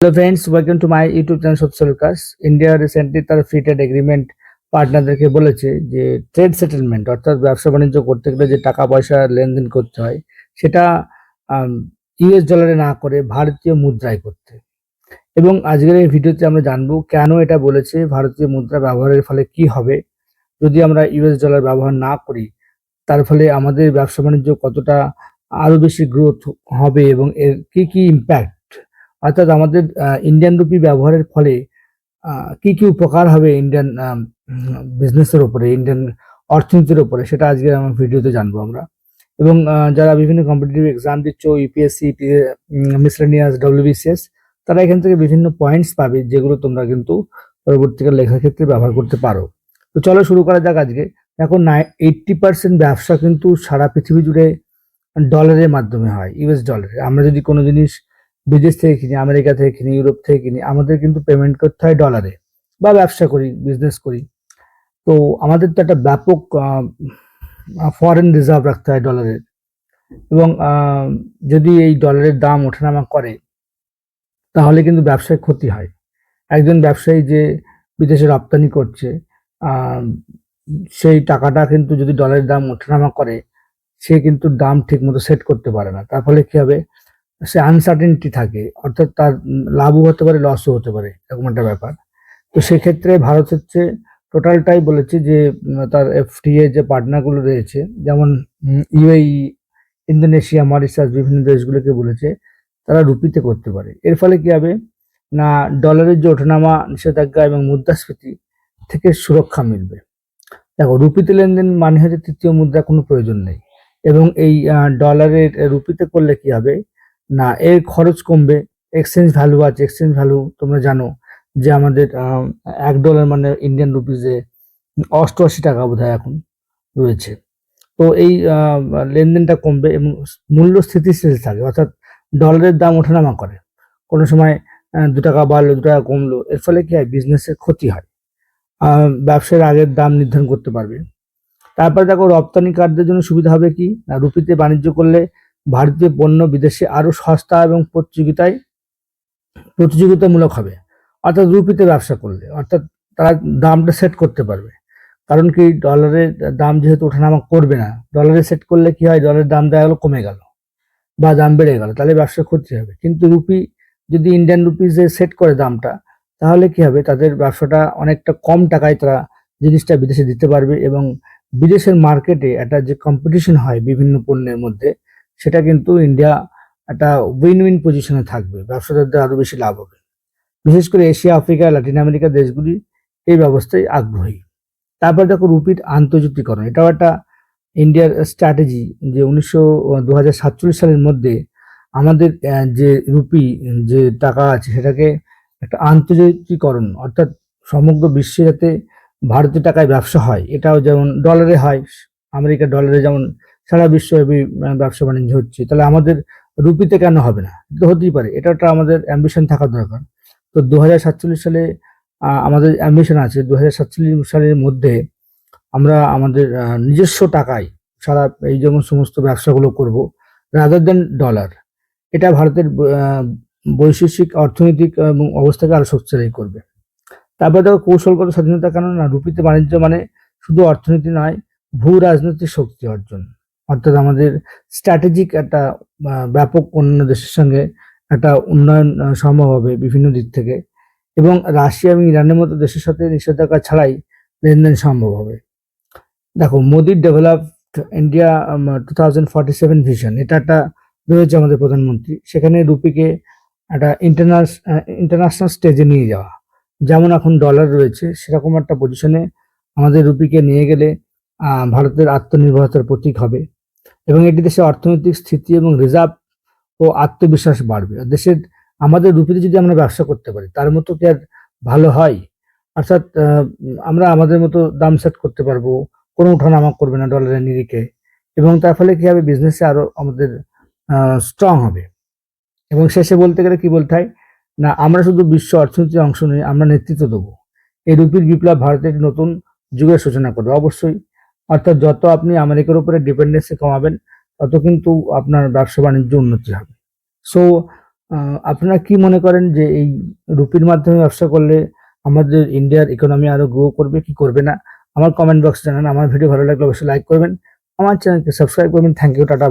Hello friends, welcome to my YouTube channel Sotsa Lucas. India recently তার free trade agreement পার্টনারদেরকে বলেছে যে trade settlement অর্থাৎ ব্যবসা বাণিজ্য করতে গেলে যে টাকা পয়সা লেনদেন করতে হয় সেটা ইউএস ডলারে না করে ভারতীয় মুদ্রায় করতে। এবং আজকের এই ভিডিওতে আমরা জানবো কেন এটা বলেছে, ভারতীয় মুদ্রা ব্যবহারের ফলে কি হবে যদি আমরা ইউএস ডলার ব্যবহার না করি, তার ফলে আমাদের ব্যবসা বাণিজ্য কতটা আরো বেশি গ্রোথ হবে এবং এর কি কি ইম্প্যাক্ট, অর্থাৎ আমাদের ইন্ডিয়ান রুপি ব্যবহারের ফলে কি কি উপকার হবে ইন্ডিয়ান বিজনেসের উপরে, ইন্ডিয়ান অর্থনীতির উপরে, সেটা আজকে আমার ভিডিওতে জানবো আমরা। এবং যারা বিভিন্ন কম্পিটিটিভ এক্সাম দিচ্ছ, ইউপিএসসি, মিসলেনিয়াস, ডব্লিউবিসিএস, তারা এখান থেকে বিভিন্ন পয়েন্টস পাবে যেগুলো তোমরা কিন্তু পরবর্তীকালে লেখার ক্ষেত্রে ব্যবহার করতে পারো। তো চলো শুরু করা যাক। আজকে দেখো 80% ব্যবসা কিন্তু সারা পৃথিবী জুড়ে ডলারের মাধ্যমে হয়, ইউএস ডলারে। আমরা যদি কোনো জিনিস বিদেশ থেকে কিনি, আমেরিকা থেকে কিনি, ইউরোপ থেকে কিনি, আমাদের কিন্তু পেমেন্ট করতে হয় ডলারে, বা ব্যবসা করি, বিজনেস করি। তো আমাদের তো একটা ব্যাপক ফরেন রিজার্ভ রাখতে হয় ডলারের। এবং যদি এই ডলারের দাম ওঠানামা করে তাহলে কিন্তু ব্যবসায় ক্ষতি হয়। একজন ব্যবসায়ী যে বিদেশে রপ্তানি করছে, সেই টাকাটা কিন্তু যদি ডলারের দাম ওঠানামা করে, সে কিন্তু দাম ঠিক মতো সেট করতে পারে না। তার ফলে কি হবে, সে আনসার্টেনটি থাকে, অর্থাৎ তার লাভও হতে পারে, লসও হতে পারে, এরকম একটা ব্যাপার। তো সেক্ষেত্রে ভারত হচ্ছে টোটালটাই বলেছে যে তার এফটিএ যে পার্টনারগুলো রয়েছে, যেমন ইউএই, ইন্দোনেশিয়া, মরিশাস, বিভিন্ন দেশগুলোকে বলেছে তারা রুপিতে করতে পারে। এর ফলে কি হবে না, ডলারের যে ওঠানামা, নিষেধাজ্ঞা এবং মুদ্রাস্ফীতি থেকে সুরক্ষা মিলবে। দেখো, রুপিতে লেনদেন মানে হচ্ছে তৃতীয় মুদ্রা কোনো প্রয়োজন নেই। এবং এই ডলারের রুপিতে করলে কি হবে না, এর খরচ কমবে। এক্সচেঞ্জ ভ্যালু আছে, এক্সচেঞ্জ ভ্যালু তোমরা জানো যে আমাদের $1 মানে ইন্ডিয়ান রুপিজে 88 টাকা বোধহয় এখন রয়েছে। তো এই লেনদেনটা কমবে এবং মূল্য স্থিতিশীল থাকে, অর্থাৎ ডলারের দাম ওঠানামা করে, কোনো সময় 2 টাকা বাড়লো, 2 টাকা কমলো, এর ফলে কি হয়, বিজনেসের ক্ষতি হয়। ব্যবসার আগের দাম নির্ধারণ করতে পারবে। তারপর দেখো, রপ্তানিকারদের জন্য সুবিধা হবে কি না, রুপিতে বাণিজ্য করলে ভারতীয় পণ্য বিদেশে আরো সস্তা এবং প্রতিযোগিতামূলক হবে। অর্থাৎ রুপিতে ব্যবসা করলে, অর্থাৎ তারা দামটা সেট করতে পারবে। কারণ কি, ডলারের দাম যেহেতু ওঠানামা করবে না, ডলারে সেট করলে কি হয়, ডলারের দাম দেখা গেলো কমে গেল বা দাম বেড়ে গেল, তাহলে ব্যবসার ক্ষতি হবে। কিন্তু রুপি যদি ইন্ডিয়ান রুপিজে সেট করে দামটা, তাহলে কি হবে, তাদের ব্যবসাটা অনেকটা কম টাকায় তারা জিনিসটা বিদেশে দিতে পারবে। এবং বিদেশের মার্কেটে একটা যে কম্পিটিশন হয় বিভিন্ন পণ্যের মধ্যে, সেটা কিন্তু ইন্ডিয়া একটা উইন উইন পজিশনে থাকবে, ব্যবসাদারদের আরো বেশি লাভ হবে। বিশেষ করে এশিয়া, আফ্রিকা, লাতিন আমেরিকার দেশগুলি এই ব্যবস্থায় আগ্রহী। তারপর দেখো, রুপির আন্তর্জাতিকরণ, এটাও একটা ইন্ডিয়ার স্ট্র্যাটেজি, যে 2047 সালের মধ্যে আমাদের যে রুপি, যে টাকা আছে, সেটাকে একটা আন্তর্জাতিকরণ, অর্থাৎ সমগ্র বিশ্বে যাতে ভারতীয় টাকায় ব্যবসা হয়, এটাও যেমন ডলারে হয়, আমেরিকার ডলারে যেমন সারা বিশ্বব্যাপী ব্যবসা বাণিজ্য হচ্ছে, তাহলে আমাদের রুপিতে কেন হবে না? তো হতেই পারে, এটা একটা আমাদের অ্যাম্বিশন থাকা দরকার। তো 2047 সালে আমাদের অ্যাম্বিশন আছে 2047 সালের মধ্যে আমরা আমাদের নিজস্ব টাকায় সারা এই যেমন সমস্ত ব্যবসাগুলো করব, রাদার দেন ডলার। এটা ভারতের বৈশ্বিক অর্থনৈতিক এবং অবস্থাকে আরো শক্তিশালী করবে। তারপরে দেখো, কৌশলগত স্বাধীনতা কেন না, রুপিতে বাণিজ্য মানে শুধু অর্থনীতি নয়, ভূ রাজনৈতিক শক্তি অর্জন। অর্থাৎ আমাদের স্ট্র্যাটেজিক একটা ব্যাপক অন্য দেশের সঙ্গে একটা উন্নয়ন সম্ভব হবে বিভিন্ন দিক থেকে। এবং রাশিয়া এবং ইরানের মতো দেশের সাথে নিষেধাজ্ঞা ছাড়াই লেনদেন সম্ভব হবে। দেখো, মোদির ডেভেলপড ইন্ডিয়া 2047 ভিশন, এটা একটা রয়েছে আমাদের প্রধানমন্ত্রী, সেখানে রুপিকে একটা ইন্টারন্যাশনাল স্টেজে নিয়ে যাওয়া। যেমন এখন ডলার রয়েছে, সেরকম একটা পজিশনে আমাদের রুপিকে নিয়ে গেলে ভারতের আত্মনির্ভরতার প্রতীক হবে। এবং এটি দেশের অর্থনৈতিক স্থিতি এবং রিজার্ভ ও আত্মবিশ্বাস বাড়বে। দেশের আমাদের রুপিতে যদি আমরা ব্যবসা করতে পারি, তার মতো কি আর ভালো হয়? অর্থাৎ আমরা আমাদের মতো দাম সেট করতে পারবো, কোনো ওঠানামা করবে না ডলারের নিরিখে। এবং তার ফলে কি হবে, বিজনেসে আরো আমাদের স্ট্রং হবে। এবং শেষে বলতে গেলে কি বলতে হয় না, আমরা শুধু বিশ্ব অর্থনীতির অংশ নই, আমরা নেতৃত্ব দেবো। এই রুপির বিপ্লব ভারতের একটি নতুন যুগের সূচনা করবে অবশ্যই। অর্থাৎ যত আপনি আমেরিকার উপরে ডিপেন্ডেন্সি কমাবেন, তত কিন্তু আপনার ব্যবসা বাণিজ্য উন্নতি হবে। সো আপনারা কি মনে করেন যে এই রুপির মাধ্যমে ব্যবসা করলে আমাদের ইন্ডিয়ার ইকোনমি আরো গ্রো করবে কি করবে না? আমার কমেন্ট বক্স জানান। আমার ভিডিও ভালো লাগলে অবশ্যই লাইক করবেন, আমার চ্যানেলকে সাবস্ক্রাইব করবেন। Thank you, tata.